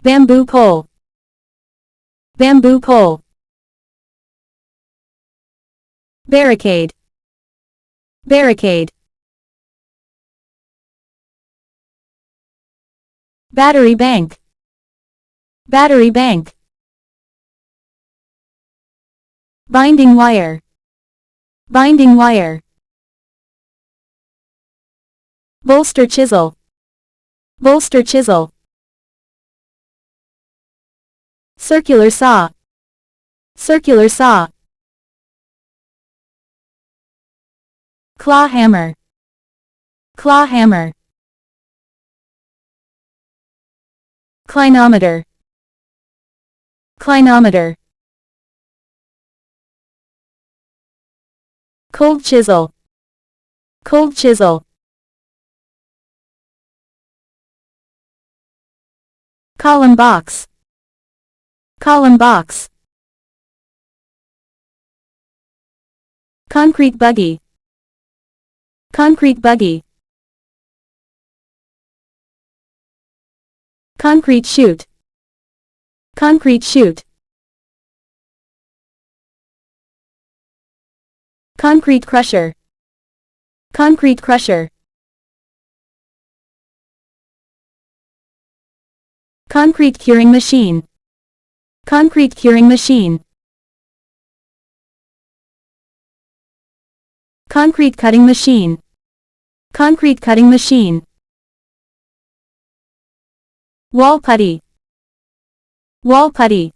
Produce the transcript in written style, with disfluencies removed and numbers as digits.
Bamboo pole. Bamboo pole. Barricade. Barricade. Battery bank. Battery bank. Binding wire. Binding wire. Bolster chisel. Bolster chisel. Circular saw. Circular saw. Claw hammer. Claw hammer. Clinometer. Clinometer. Cold chisel. Cold chisel. Column box. Column box. Concrete buggy. Concrete buggy. Concrete chute. Concrete chute. Concrete crusher. Concrete crusher. Concrete curing machine. Concrete curing machine. Concrete cutting machine. Concrete cutting machine. Wall putty. Wall putty.